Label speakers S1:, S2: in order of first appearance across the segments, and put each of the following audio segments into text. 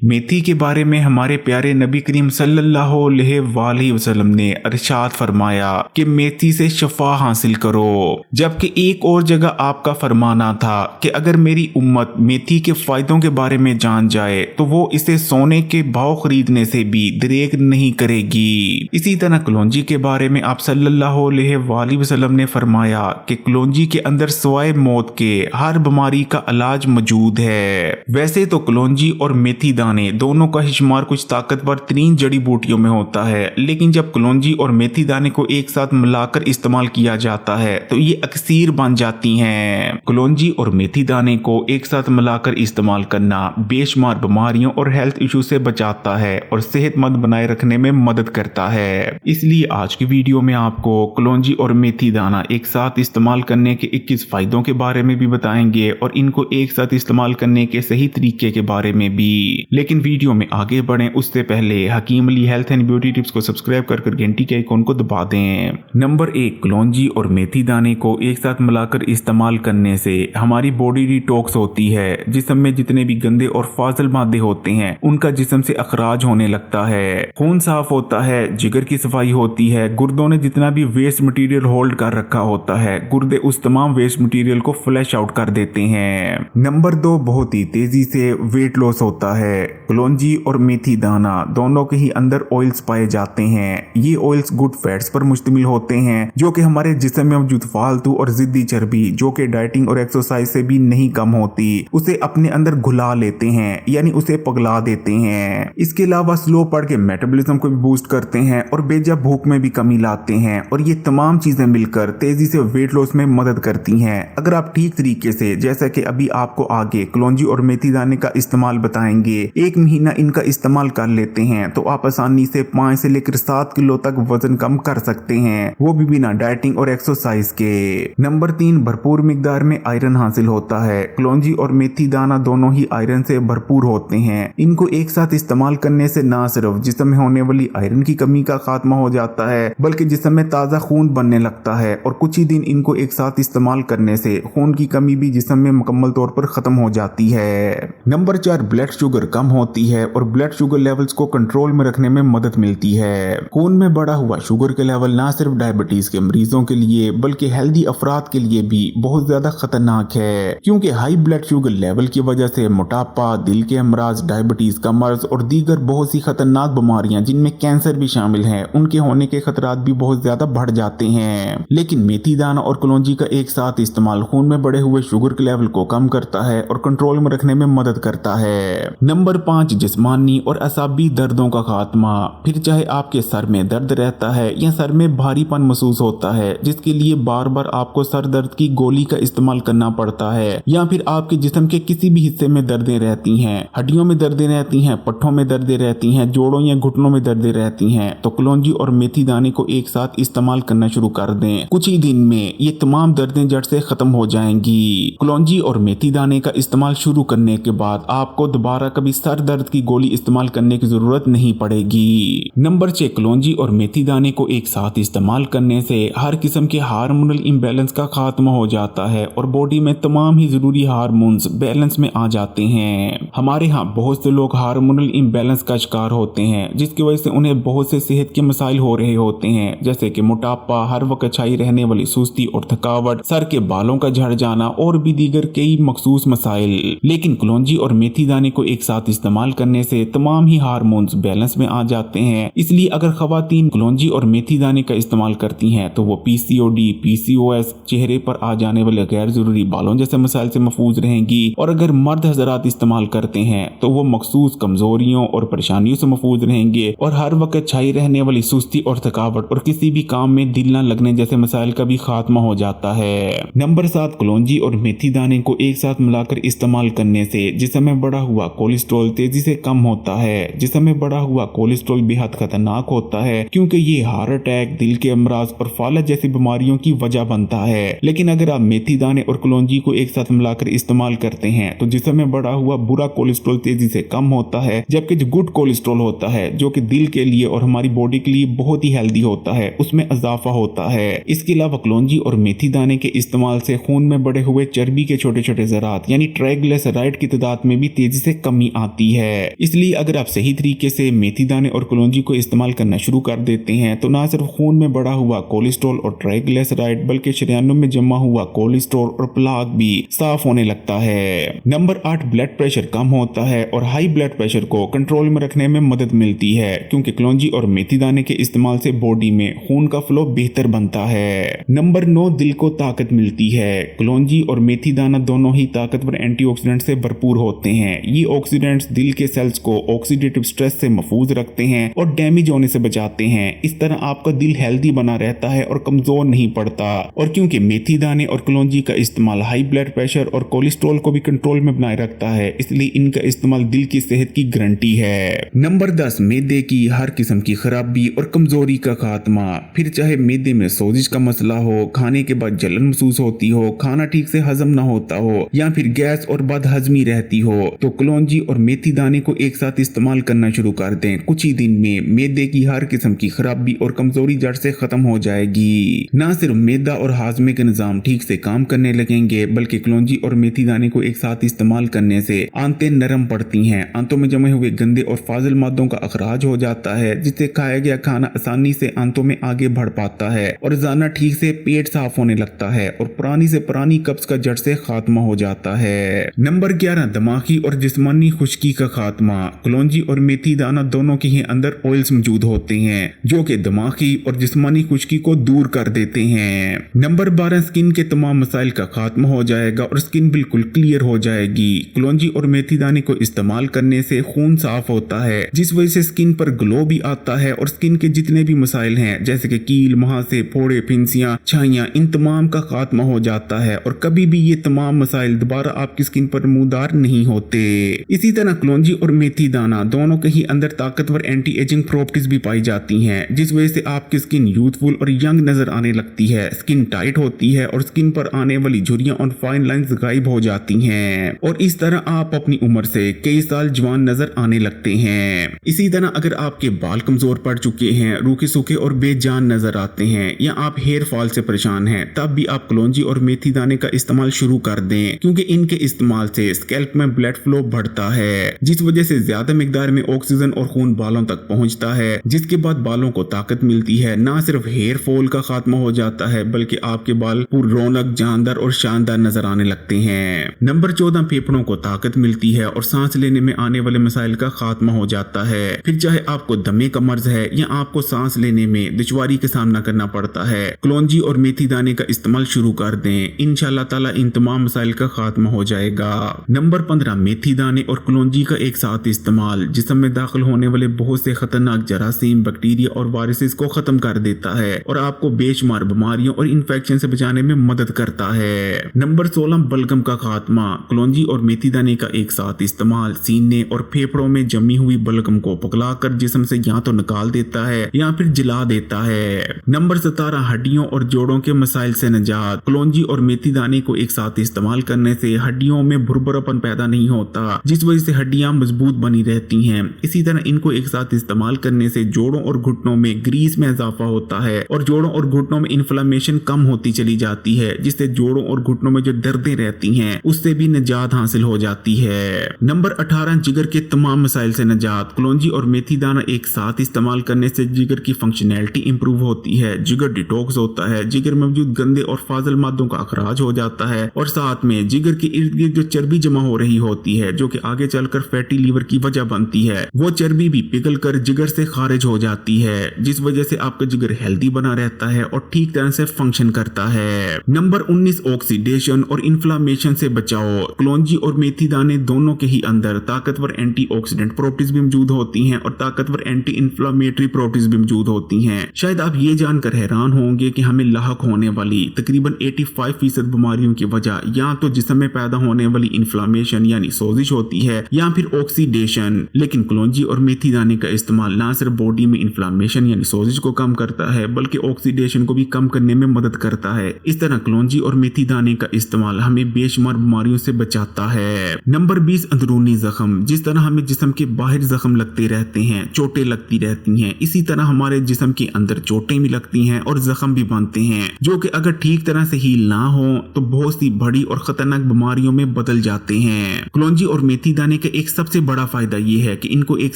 S1: मेथी के बारे में हमारे प्यारे नबी करीम सल्लल्लाहु अलैहि वसल्लम ने इरशाद फरमाया कि मेथी से शफा हासिल करो, जबकि एक और जगह आपका फरमाना था कि अगर मेरी उम्मत मेथी के फायदों के बारे में जान जाए तो वो इसे सोने के भाव खरीदने से भी दरेग नहीं करेगी। इसी तरह कलौंजी के बारे में आप सल्लल्लाहु अलैहि वसल्लम ने फरमाया कि कलौंजी के अंदर सिवाय मौत के हर बीमारी का इलाज मौजूद है। वैसे तो कलौंजी और मेथी दाने दोनों का शुमार कुछ ताकतवर तरीन जड़ी बूटियों में होता है, लेकिन जब कलौंजी और मेथी दाने को एक साथ मिलाकर इस्तेमाल किया जाता है तो ये अक्सीर बन जाती हैं। कलौंजी और मेथी दाने को एक साथ मिलाकर इस्तेमाल करना बेशुमार बीमारियों और हेल्थ इशू से बचाता है और सेहतमंद बनाए रखने में मदद करता है। इसलिए आज की वीडियो में आपको कलौंजी और मेथी दाना एक साथ इस्तेमाल करने के 21 फायदों के बारे में भी बताएंगे और इनको एक साथ इस्तेमाल करने के सही तरीके के बारे में भी। लेकिन वीडियो में आगे बढ़ें उससे पहले Hakeem Ali health and beauty tips को सब्सक्राइब कर घंटी के आइकॉन को दबा दें। नंबर 1, कलौंजी और मेथी दाने को एक साथ मिलाकर इस्तेमाल करने से हमारी बॉडी डिटॉक्स होती है। जिस्म में जितने भी गंदे और फाजिल मादे होते हैं उनका जिस्म से अखराज होने लगता है, खून साफ होता है, जिगर की सफाई होती है, गुर्दों ने जितना भी वेस्ट मटेरियल होल्ड कर रखा होता है गुर्दे उस तमाम वेस्ट मटेरियल को फ्लैश आउट कर देते हैं। नंबर 2, बहुत ही तेजी से वेट लॉस होता है। कलौंजी और मेथी दाना दोनों के ही अंदर ऑयल्स पाए जाते हैं। ये ऑयल्स गुड फैट्स पर मुश्तमिल होते हैं जो कि हमारे जिस्म में मौजूद फालतू और जिद्दी चर्बी जो कि डाइटिंग और एक्सरसाइज से भी नहीं कम होती उसे अपने अंदर घुला लेते हैं, यानी उसे पगला देते हैं। इसके अलावा स्लो पड़ के मेटाबॉलिज्म को भी बूस्ट करते हैं और बेजा भूख में भी कमी लाते हैं और ये तमाम चीजें मिलकर तेजी से वेट लॉस में मदद करती हैं। अगर आप ठीक तरीके से, जैसा कि अभी आपको आगे कलौंजी और मेथी दाने का इस्तेमाल बताएंगे, 1 महीना इनका इस्तेमाल कर लेते हैं तो आप आसानी से 5 से लेकर 7 किलो तक वजन कम कर सकते हैं, वो भी बिना डाइटिंग और एक्सरसाइज के। नंबर 3, भरपूर मिकदार में आयरन हासिल होता है। कलौंजी और मेथी दाना दोनों ही आयरन से भरपूर होते हैं। इनको एक साथ इस्तेमाल करने से न सिर्फ जिस्म में होने वाली आयरन की कमी का खात्मा हो जाता है बल्कि जिस्म में ताजा खून बनने लगता है और कुछ ही दिन इनको एक साथ इस्तेमाल करने से खून की कमी भी जिस्म में मुकम्मल तौर पर खत्म हो जाती है। नंबर 4, ब्लड शुगर कम होती है और ब्लड शुगर लेवल्स को कंट्रोल में रखने में मदद मिलती है। खून में बढ़ा हुआ शुगर के लेवल न सिर्फ डायबिटीज के मरीजों के लिए बल्कि हेल्दी अफराद के लिए भी बहुत ज्यादा खतरनाक है, क्योंकि हाई ब्लड शुगर लेवल की वजह से मोटापा, दिल के अमराज, डायबिटीज का मर्ज और दीगर बहुत सी खतरनाक बीमारियां जिनमें कैंसर भी शामिल है उनके होने के खतरात भी बहुत ज्यादा बढ़ जाते हैं। लेकिन मेथी दाना और कलौंजी का एक साथ इस्तेमाल खून में बढ़े हुए शुगर के लेवल को कम करता है और कंट्रोल में रखने में मदद करता है। नंबर 5, जिस्मानी और असाबी दर्दों का खात्मा। फिर चाहे आपके सर में दर्द रहता है या सर में भारीपन महसूस होता है जिसके लिए बार बार आपको सर दर्द की गोली का इस्तेमाल करना पड़ता है, या फिर आपके जिस्म के किसी भी हिस्से में दर्दें रहती हैं, हड्डियों में दर्दें रहती हैं, पट्ठों में दर्दें रहती हैं, जोड़ों या घुटनों में दर्दें रहती हैं, तो कलौंजी और मेथी दाने को एक साथ इस्तेमाल करना शुरू कर दें। कुछ ही दिन में ये तमाम दर्दें जड़ से खत्म हो जाएंगी। कलौंजी और मेथी दाने का इस्तेमाल शुरू करने के बाद आपको दोबारा कभी सर दर्द की गोली इस्तेमाल करने की जरूरत नहीं पड़ेगी। नंबर 6, कलौंजी और मेथी दाने को एक साथ इस्तेमाल करने से हर किस्म के हार्मोनल इम्बैलेंस का खात्मा हो जाता है और बॉडी में तमाम ही जरूरी हार्मोन्स बैलेंस में आ जाते हैं। हमारे यहाँ बहुत से लोग हार्मोनल इम्बैलेंस का शिकार होते हैं जिसकी वजह से उन्हें बहुत से सेहत के मसाइल हो रहे होते हैं, जैसे कि मोटापा, हर वक्त छाई रहने वाली सुस्ती और थकावट, सर के बालों का झड़ जाना और भी दीगर कई मखसूस मसाइल। लेकिन कलौंजी और मेथी दाने को एक साथ इस्तेमाल करने से तमाम ही हार्मोन्स बैलेंस में आ जाते हैं। इसलिए अगर खवातीन कलौंजी और मेथी दाने का इस्तेमाल करती हैं तो वो PCOD, PCOS, चेहरे पर आ जाने वाले गैर जरूरी बालों जैसे मसाइल से महफूज रहेंगी, और अगर मर्द हजरात इस्तेमाल करते हैं तो वो मखसूस कमजोरियों और परेशानियों से महफूज रहेंगे और हर वक्त छाई रहने वाली सुस्ती और थकावट और किसी भी काम में दिल न लगने जैसे मसाइल का भी खात्मा हो जाता है। नंबर 7, कलौंजी और मेथी दाने को एक साथ मिलाकर इस्तेमाल करने से जिस्म में बढ़ा हुआ कोलेस्ट्रॉल तेजी से कम होता है। जिस्म में बढ़ा हुआ कोलेस्ट्रॉल बेहद खतरनाक होता है क्योंकि ये हार्ट अटैक, दिल के अमराज और फालज जैसी बीमारियों की वजह बनता है। लेकिन अगर आप मेथी दाने और कलौंजी को एक साथ मिलाकर इस्तेमाल करते हैं तो जिस्म में बढ़ा हुआ बुरा कोलेस्ट्रॉल तेजी से कम होता है, जबकि जो गुड कोलेस्ट्रॉल होता है जो कि दिल के लिए और हमारी बॉडी के लिए बहुत ही हेल्दी होता है उसमें इजाफा होता है। इसके अलावा कलौंजी और मेथी दाने के इस्तेमाल से खून में बढ़े हुए चर्बी के छोटे छोटे ज़रात यानी ट्राइग्लिसराइड की तादाद में भी तेजी से कमी आती आती है। इसलिए अगर आप सही तरीके से मेथी दाने और कलौंजी को इस्तेमाल करना शुरू कर देते हैं तो ना सिर्फ खून में बढ़ा हुआ कोलेस्ट्रॉल और ट्राइग्लिसराइड बल्कि शरीयानों में जमा हुआ कोलेस्ट्रॉल और प्लाक भी साफ होने लगता है। नंबर 8, ब्लड प्रेशर कम होता है और हाई ब्लड प्रेशर को कंट्रोल में रखने में मदद मिलती है, क्योंकि कलौंजी और मेथी दाने के इस्तेमाल से बॉडी में खून का फ्लो बेहतर बनता है। नंबर 9, दिल को ताकत मिलती है। कलौंजी और मेथी दाना दोनों ही ताकतवर एंटीऑक्सीडेंट से भरपूर होते हैं। ये ऑक्सीडेंट्स दिल के सेल्स को ऑक्सीडेटिव स्ट्रेस से महफूज रखते हैं और डैमेज होने से बचाते हैं। इस तरह आपका दिल हेल्दी बना रहता है और कमजोर नहीं पड़ता। और क्योंकि मेथी दाने और कलौंजी का इस्तेमाल हाई ब्लड प्रेशर और कोलेस्ट्रॉल को भी कंट्रोल में बनाए रखता है, इसलिए इनका इस्तेमाल दिल की सेहत की गारंटी है। नंबर 10, मैदे की हर किस्म की खराबी और कमजोरी का खात्मा। फिर चाहे मैदे में सोजिश का मसला हो, खाने के बाद जलन महसूस होती हो, खाना ठीक से हजम ना होता हो या फिर गैस और बदहजमी रहती हो, तो कलौंजी और मेथी दाने को एक साथ इस्तेमाल करना शुरू कर दें। कुछ ही दिन में मैदे की हर किस्म की खराबी और कमजोरी जड़ से खत्म हो जाएगी। ना सिर्फ मैदा और हाजमे के निजाम ठीक से काम करने लगेंगे, बल्कि कलौंजी और मेथी दाने को एक साथ इस्तेमाल करने से आंतें नरम पड़ती हैं, आंतों में जमे हुए गंदे और फाजिल मादों का अखराज हो जाता है, जिससे खाया गया खाना आसानी से आंतों में आगे बढ़ पाता है और रोजाना ठीक से पेट साफ होने लगता है और पुरानी से पुरानी कब्ज का जड़ से खात्मा हो जाता है। नंबर 11, दिमागी और जिस्मानी खुश्की का खात्मा। कलौंजी और मेथी दाना दोनों के ही अंदर ऑयल्स मौजूद होते हैं जो कि दिमागी और जिस्मानी खुश्की को दूर कर देते हैं। नंबर 12, स्किन के तमाम मसाइल का खात्मा हो जाएगा और स्किन बिल्कुल क्लियर हो जाएगी। कलौंजी और मेथी दाने को इस्तेमाल करने से खून साफ होता है, जिस वजह से स्किन पर ग्लो भी आता है और स्किन के जितने भी मसाइल हैं जैसे कि कील, मुहासे, फोड़े, फिंसियां, छाइयां, इन तमाम का खात्मा हो जाता है और कभी भी ये तमाम मसाइल दोबारा आपकी स्किन पर नमूदार नहीं होते। इसी तरह कलौंजी और मेथी दाना दोनों के ही अंदर ताकतवर एंटी एजिंग प्रॉपर्टीज भी पाई जाती हैं, जिस वजह से आपकी स्किन यूथफुल और यंग नजर आने लगती है, स्किन टाइट होती है और स्किन पर आने वाली झुर्रियां और फाइन लाइंस गायब हो जाती हैं और इस तरह आप अपनी उम्र से कई साल जवान नजर आने लगते हैं। इसी तरह अगर आपके बाल कमजोर पड़ चुके हैं, रूखे सूखे और बेजान नजर आते हैं या आप हेयर फॉल से परेशान हैं, तब भी आप कलौंजी और मेथी दाने का इस्तेमाल शुरू कर दें, क्योंकि इनके इस्तेमाल से स्कैल्प में ब्लड फ्लो बढ़ता है, जिस वजह से ज्यादा मिकदार में ऑक्सीजन और खून बालों तक पहुंचता है, जिसके बाद बालों को ताकत मिलती है। ना सिर्फ हेयर फॉल का खात्मा हो जाता है बल्कि आपके बाल पूरी रौनक, जानदार और शानदार नजर आने लगते हैं। नंबर 14, फेफड़ों को ताकत मिलती है और सांस लेने में आने वाले मसाइल का खात्मा हो जाता है। फिर चाहे आपको दमे का मर्ज है या आपको सांस लेने में दुश्वारी का सामना करना पड़ता है, कलौंजी और मेथी दाने का इस्तेमाल शुरू कर दें, इंशाल्लाह ताला इन तमाम मसाइल का खात्मा हो जाएगा। नंबर 15, मेथी दाने और कलौंजी का एक साथ इस्तेमाल जिस्म में दाखिल होने वाले बहुत से खतरनाक जरासीम, बैक्टीरिया और वायरसेस को खत्म कर देता है और आपको बेशुमार बीमारियों और इन्फेक्शन से बचाने में मदद करता है। नंबर 16, बलगम का खात्मा। कलौंजी और मेथी दाने का एक साथ इस्तेमाल सीने और फेफड़ों में जमी हुई बलगम को पगलाकर जिस्म से या तो निकाल देता है या फिर जला देता है। नंबर 17, हड्डियों और जोड़ों के मसाइल से निजात। कलौंजी और मेथी दाने को एक साथ इस्तेमाल करने से हड्डियों में भुरभुरापन पैदा नहीं होता, जिस वजह से हड्डियां मजबूत बनी रहती हैं। इसी तरह इनको एक साथ इस्तेमाल करने से जोड़ों और घुटनों में ग्रीस में इजाफा होता है और जोड़ों और घुटनों में इन्फ्लेमेशन कम होती चली जाती है, जिससे जोड़ों और घुटनों में जो दर्दें रहती हैं उससे भी निजात हासिल हो जाती है। नंबर 18, जिगर के तमाम मसाइल से निजात। कलौंजी और मेथी दाना एक साथ इस्तेमाल करने से जिगर की फंक्शनैलिटी इंप्रूव होती है, जिगर डिटॉक्स होता है, जिगर में मौजूद गंदे और फाजिल मादों का अखराज हो जाता है और साथ में जिगर के इर्द गिर्द जो चर्बी जमा हो रही होती है जो कि आगे चलकर फैटी लीवर की वजह बनती है, वो चर्बी भी पिघल कर जिगर से खारिज हो जाती है, जिस वजह से आपका जिगर हेल्दी बना रहता है और ठीक तरह से फंक्शन करता है। नंबर 19, ऑक्सीडेशन और इन्फ्लामेशन से बचाओ। कलौंजी और मेथी दाने दोनों के ही अंदर ताकतवर एंटीऑक्सीडेंट प्रॉपर्टीज भी मौजूद होती हैं और ताकतवर एंटी इन्फ्लामेटरी प्रॉपर्टीज भी मौजूद होती हैं। शायद आप ये जानकर हैरान होंगे कि हमें लाहक होने वाली तकरीबन 85% बीमारियों की वजह या तो जिस्म में पैदा होने वाली इन्फ्लामेशन यानी सोजिश होती है या फिर ऑक्सीडेशन, लेकिन कलौंजी और मेथी दाने का इस्तेमाल ना सिर्फ बॉडी में इन्फ्लामेशन यानी सोजिश को कम करता है बल्कि ऑक्सीडेशन को भी कम करने में मदद करता है। इस तरह कलौंजी और मेथी दाने का इस्तेमाल हमें बेशुमार बीमारियों से बचाता है। नंबर 20, अंदरूनी जख्म। जिस तरह हमें जिस्म के बाहर जख्म लगते रहते हैं, चोटें लगती रहती हैं, इसी तरह हमारे जिस्म के अंदर चोटें भी लगती हैं और जख्म भी बनते हैं जो कि अगर ठीक तरह से हील ना हो तो बहुत सी बड़ी और खतरनाक बीमारियों में बदल जाते हैं। कलौंजी और मेथी दाने दाने का एक सबसे बड़ा फायदा ये है कि इनको एक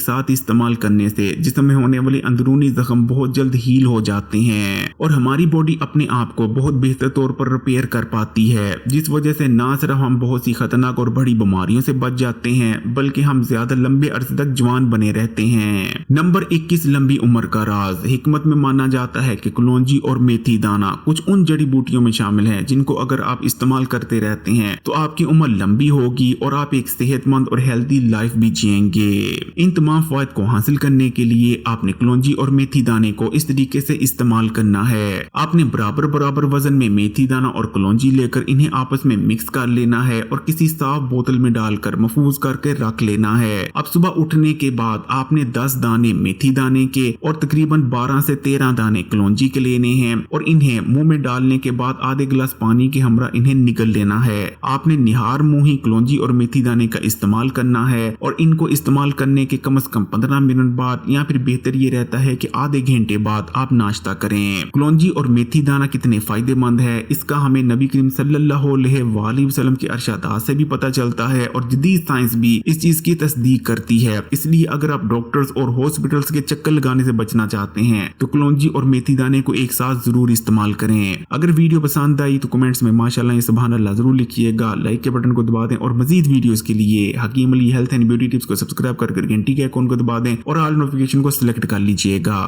S1: साथ इस्तेमाल करने से जिस्म में होने वाले अंदरूनी जख्म बहुत जल्द हील हो जाते हैं और हमारी बॉडी अपने आप को बहुत बेहतर तौर पर रिपेयर कर पाती है, जिस वजह से ना सिर्फ हम बहुत सी खतरनाक और बड़ी बीमारियों से बच जाते हैं बल्कि हम ज्यादा लंबे अरसे तक जवान बने रहते हैं। नंबर 21, लंबी उम्र का राज। हिकमत में माना जाता है कि कलौंजी और मेथी दाना कुछ उन जड़ी बूटियों में शामिल है जिनको अगर आप इस्तेमाल करते रहते हैं तो आपकी उम्र लंबी होगी और आप एक सेहतमंद और हेल्दी लाइफ भी जिएंगे। इन तमाम फायद को हासिल करने के लिए आपने कलौंजी और मेथी दाने को इस तरीके से इस्तेमाल करना है। आपने बराबर बराबर वजन में मेथी दाना और कलौंजी लेकर इन्हें आपस में मिक्स कर लेना है और किसी साफ बोतल में डालकर महफूज करके रख लेना है। अब सुबह उठने के बाद आपने 10 दाने मेथी दाने के और तकरीबन 12 से 13 दाने कलौंजी के लेने हैं और इन्हें मुंह में डालने के बाद आधे गिलास पानी के हमरा इन्हें निगल लेना है। आपने निहार मुंह ही कलौंजी और मेथी दाने का इस्तेमाल करना है और इनको इस्तेमाल करने के कम से कम 15 मिनट बाद या फिर बेहतर ये रहता है कि आधे घंटे बाद आप नाश्ता करें। कलौंजी और मेथी दाना कितने फायदेमंद है इसका हमें नबी करीम सल्लल्लाहु अलैहि वसल्लम के इरशादात से भी पता चलता है और जदीद साइंस भी इस चीज की तस्दीक करती है। इसलिए अगर आप डॉक्टर्स और हॉस्पिटल्स के चक्कर लगाने से बचना चाहते हैं तो कलौंजी और मेथी दाने को एक साथ जरूर इस्तेमाल करें। अगर वीडियो पसंद आई तो कमेंट्स में माशाल्लाह या सुभान अल्लाह जरूर लिखिएगा, लाइक के बटन को दबा दें और मजीद वीडियोस के लिए Hakeem Ali health and beauty tips को सब्सक्राइब कर घंटी के आइकॉन को दबा दें और ऑल नोटिफिकेशन को सिलेक्ट कर लीजिएगा।